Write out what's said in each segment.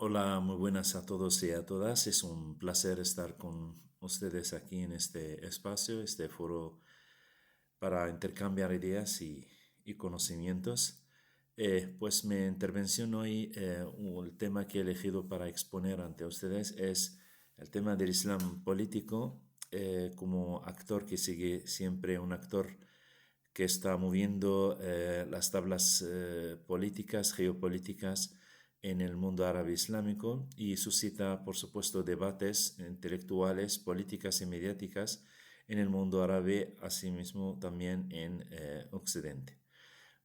Hola, muy buenas a todos y a todas. Es un placer estar con ustedes aquí en este espacio, este foro para intercambiar ideas y conocimientos. Pues mi intervención hoy, el tema que he elegido para exponer ante ustedes es el tema del Islam político, como actor que sigue siempre un actor que está moviendo las tablas políticas, geopolíticas en el mundo árabe islámico y suscita, por supuesto, debates intelectuales, políticas y mediáticas en el mundo árabe, asimismo también en Occidente.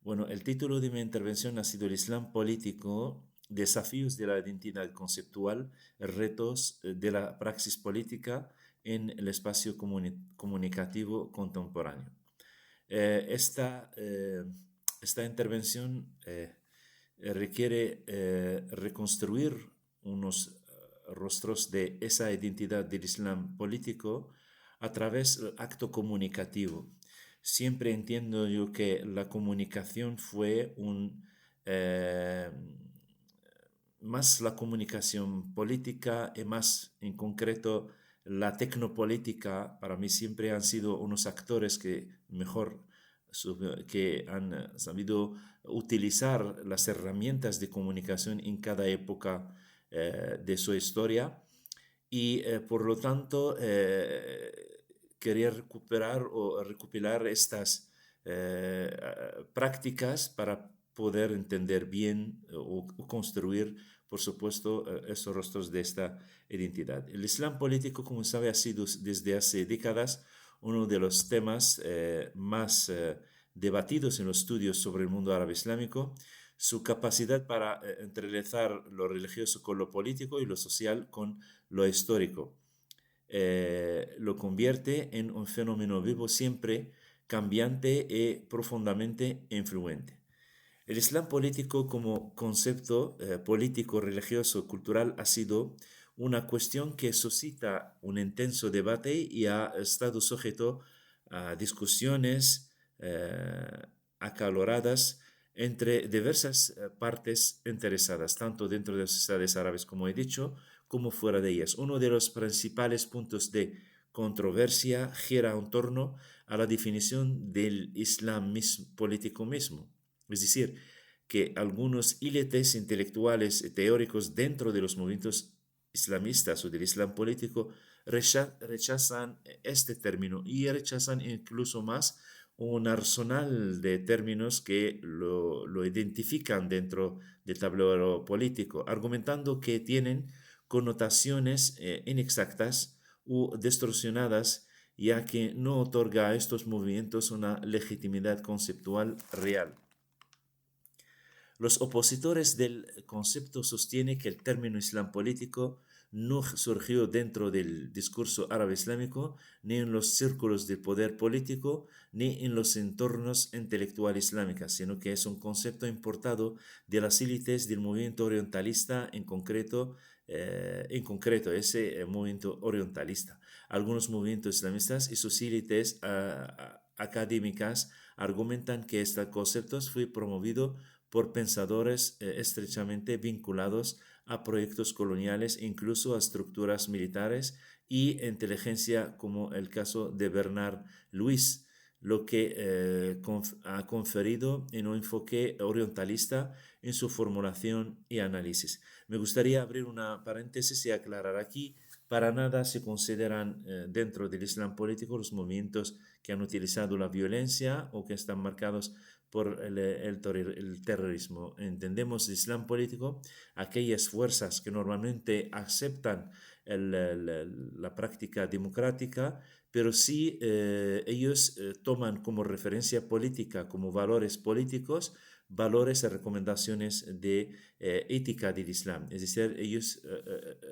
Bueno, el título de mi intervención ha sido el Islam político, desafíos de la identidad conceptual, retos de la praxis política en el espacio comunicativo contemporáneo. Eh, esta, eh, esta intervención requiere reconstruir unos rostros de esa identidad del Islam político a través del acto comunicativo. Siempre entiendo yo que la comunicación fue eh, más la comunicación política y más en concreto la tecnopolítica, para mí siempre han sido unos actores que mejor que han sabido utilizar las herramientas de comunicación en cada época de su historia y por lo tanto quería recuperar o recopilar estas prácticas para poder entender bien o construir, por supuesto, esos rostros de esta identidad. El Islam político, como sabe, ha sido desde hace décadas uno de los temas más debatidos en los estudios sobre el mundo árabe islámico. Su capacidad para entrelazar lo religioso con lo político y lo social con lo histórico lo convierte en un fenómeno vivo siempre cambiante y profundamente influente. El Islam político como concepto político, religioso, cultural ha sido una cuestión que suscita un intenso debate y ha estado sujeto a discusiones acaloradas entre diversas partes interesadas, tanto dentro de las sociedades árabes, como he dicho, como fuera de ellas. Uno de los principales puntos de controversia gira en torno a la definición del Islam político mismo. Es decir, que algunos hiletes intelectuales y teóricos dentro de los movimientos islamistas o del Islam político rechazan este término y rechazan incluso más un arsenal de términos que lo identifican dentro del tablero político, argumentando que tienen connotaciones inexactas u distorsionadas, ya que no otorga a estos movimientos una legitimidad conceptual real. Los opositores del concepto sostienen que el término Islam político no surgió dentro del discurso árabe islámico, ni en los círculos de poder político, ni en los entornos intelectuales islámicos, sino que es un concepto importado de las élites del movimiento orientalista en concreto ese movimiento orientalista. Algunos movimientos islamistas y sus élites académicas argumentan que este concepto fue promovido por pensadores estrechamente vinculados a proyectos coloniales, incluso a estructuras militares y inteligencia, como el caso de Bernard Luis, lo que ha conferido en un enfoque orientalista en su formulación y análisis. Me gustaría abrir una paréntesis y aclarar aquí, para nada se consideran dentro del Islam político los movimientos que han utilizado la violencia o que están marcados por el terrorismo. Entendemos el Islam político aquellas fuerzas que normalmente aceptan la práctica democrática, pero sí ellos toman como referencia política, como valores políticos, valores y recomendaciones de ética del Islam. Es decir, ellos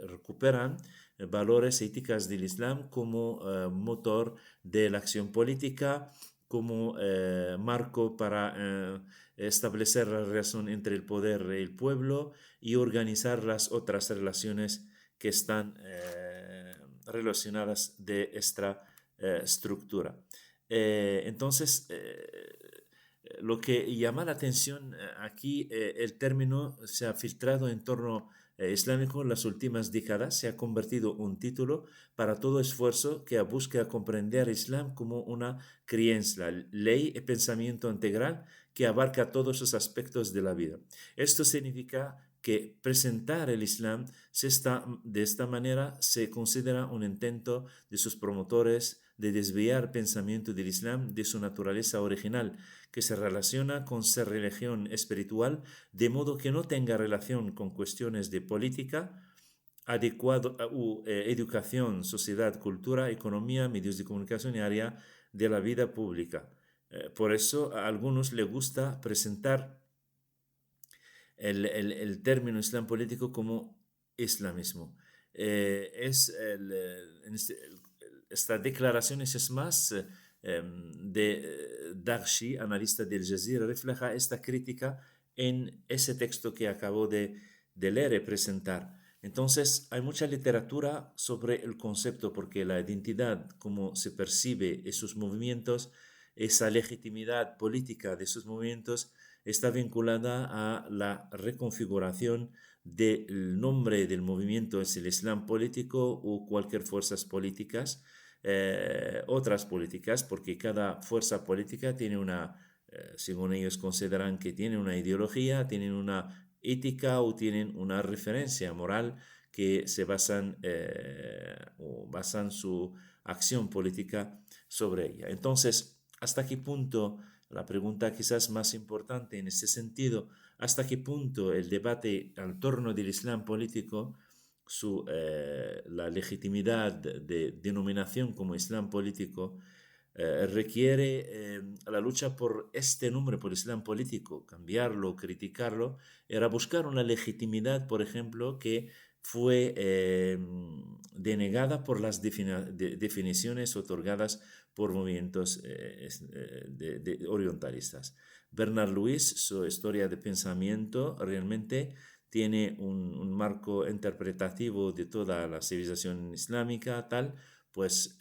recuperan valores éticas del Islam como motor de la acción política, como marco para establecer la relación entre el poder y el pueblo y organizar las otras relaciones que están relacionadas de esta estructura. Entonces, lo que llama la atención aquí, el término se ha filtrado en torno islámico en las últimas décadas se ha convertido en un título para todo esfuerzo que busca comprender Islam como una creencia, ley y pensamiento integral que abarca todos los aspectos de la vida. Esto significa que presentar el Islam de esta manera se considera un intento de sus promotores de desviar pensamiento del Islam de su naturaleza original, que se relaciona con ser religión espiritual, de modo que no tenga relación con cuestiones de política, educación, sociedad, cultura, economía, medios de comunicación y área de la vida pública. Por eso a algunos les gusta presentar el término Islam político como islamismo. Esta declaración es más de Darshi, analista del Jazeera, refleja esta crítica en ese texto que acabo de leer y presentar. Entonces, hay mucha literatura sobre el concepto porque la identidad, como se percibe en sus movimientos, esa legitimidad política de sus movimientos, está vinculada a la reconfiguración del nombre del movimiento, es el Islam político o cualquier fuerzas políticas, otras políticas, porque cada fuerza política tiene según ellos consideran que tiene una ideología, tienen una ética o tienen una referencia moral que se basan su acción política sobre ella. Entonces, ¿hasta qué punto, la pregunta quizás más importante en este sentido, hasta qué punto el debate al torno del Islam político, la legitimidad de denominación como Islam político, requiere la lucha por este nombre, por Islam político, cambiarlo, criticarlo, era buscar una legitimidad, por ejemplo, que fue denegada por las definiciones otorgadas por movimientos orientalistas. Bernard Lewis, su historia de pensamiento, realmente tiene un marco interpretativo de toda la civilización islámica, tal, pues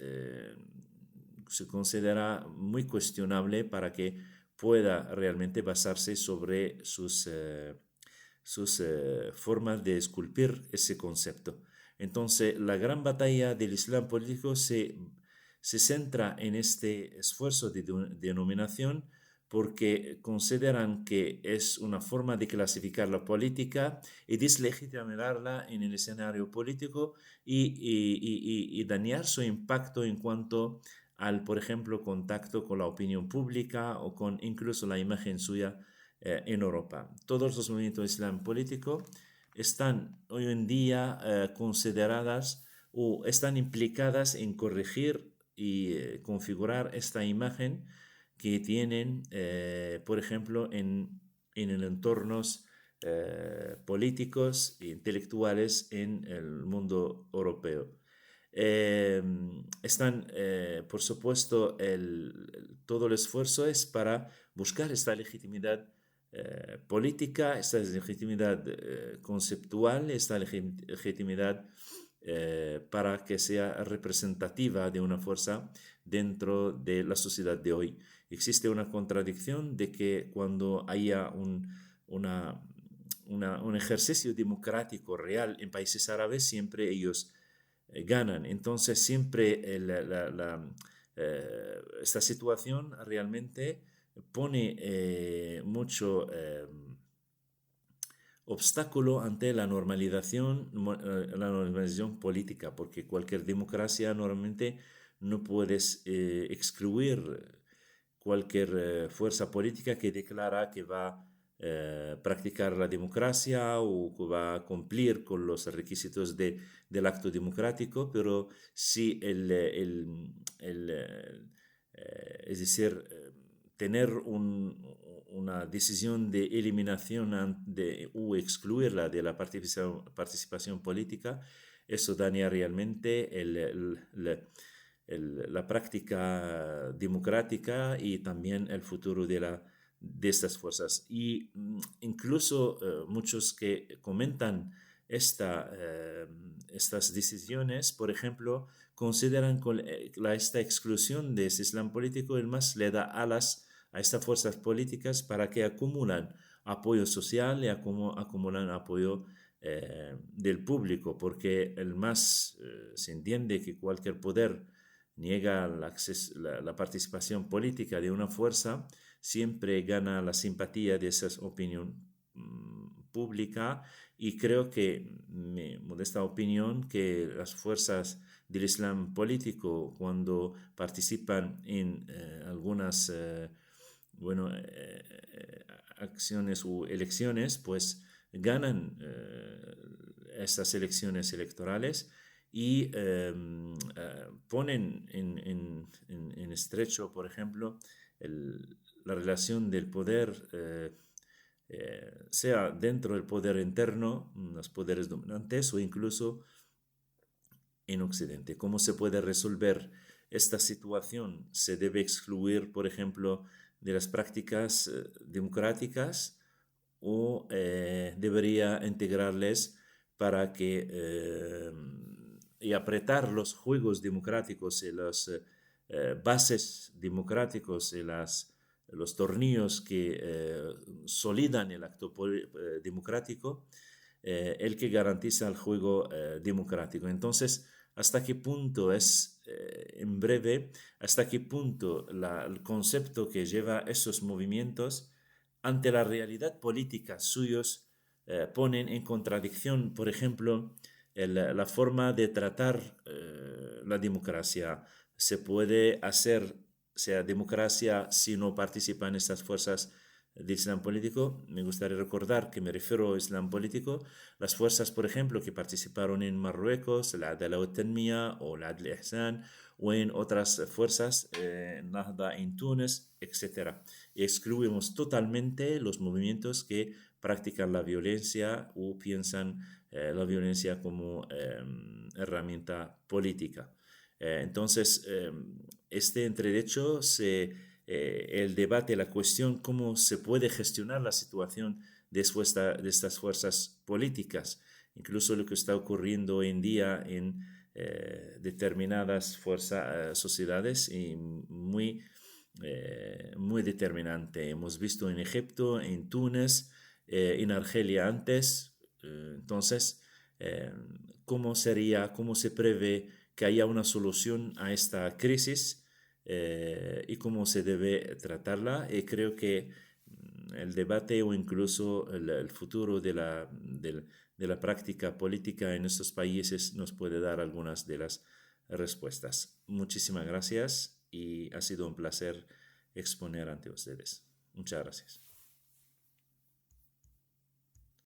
se considera muy cuestionable para que pueda realmente basarse sobre sus formas de esculpir ese concepto. Entonces, la gran batalla del Islam político se centra en este esfuerzo de denominación porque consideran que es una forma de clasificar la política y deslegitimarla en el escenario político y dañar su impacto en cuanto al, por ejemplo, contacto con la opinión pública o con incluso la imagen suya en Europa. Todos los movimientos islam político están hoy en día consideradas o están implicadas en corregir y configurar esta imagen que tienen, por ejemplo, en entornos políticos e intelectuales en el mundo europeo. Por supuesto, todo el esfuerzo es para buscar esta legitimidad política, esta legitimidad conceptual, esta legitimidad para que sea representativa de una fuerza dentro de la sociedad de hoy. Existe una contradicción de que cuando haya un ejercicio democrático real en países árabes, siempre ellos ganan. Entonces, siempre esta situación realmente pone mucho obstáculo ante la normalización política, porque cualquier democracia normalmente no puedes excluir cualquier fuerza política que declara que va a practicar la democracia o que va a cumplir con los requisitos del acto democrático, pero si es decir, tener una decisión de eliminación o excluirla de la participación política, eso daña realmente la práctica democrática y también el futuro de estas fuerzas. Y incluso muchos que comentan estas decisiones, por ejemplo, consideran que esta exclusión de ese Islam político el más le da alas a estas fuerzas políticas para que acumulan apoyo social y acumulan apoyo del público, porque se entiende que cualquier poder niega la participación política de una fuerza, siempre gana la simpatía de esa opinión pública, y creo que, mi modesta opinión, que las fuerzas del Islam político, cuando participan en algunas bueno, acciones u elecciones, pues ganan estas elecciones electorales y ponen en estrecho, por ejemplo, la relación del poder, sea dentro del poder interno, los poderes dominantes, o incluso en Occidente. ¿Cómo se puede resolver esta situación? ¿Se debe excluir, por ejemplo, de las prácticas democráticas, o debería integrarles para que y apretar los juegos democráticos y las bases democráticos y los tornillos que solidan el acto democrático, el que garantiza el juego democrático? Entonces, ¿hasta qué punto en breve, hasta qué punto el concepto que lleva esos movimientos ante la realidad política suyos ponen en contradicción, por ejemplo, la forma de tratar la democracia? ¿Se puede hacer, sea democracia, si no participan estas fuerzas de Islam político? Me gustaría recordar que me refiero a Islam político, las fuerzas, por ejemplo, que participaron en Marruecos, la Adala wa Tanmiya o la Adl Ihsan, o en otras fuerzas, Nahda en Túnez, etc. Excluimos totalmente los movimientos que practican la violencia o piensan la violencia como herramienta política. Entonces, este entredicho el debate, la cuestión, cómo se puede gestionar la situación de estas fuerzas políticas, incluso lo que está ocurriendo hoy en día en determinadas sociedades, y muy determinante. Hemos visto en Egipto, en Túnez, en Argelia antes. Entonces, eh, cómo se prevé que haya una solución a esta crisis, y cómo se debe tratarla? Y creo que el debate, o incluso el futuro de la práctica política en estos países, nos puede dar algunas de las respuestas. Muchísimas gracias y ha sido un placer exponer ante ustedes. Muchas gracias.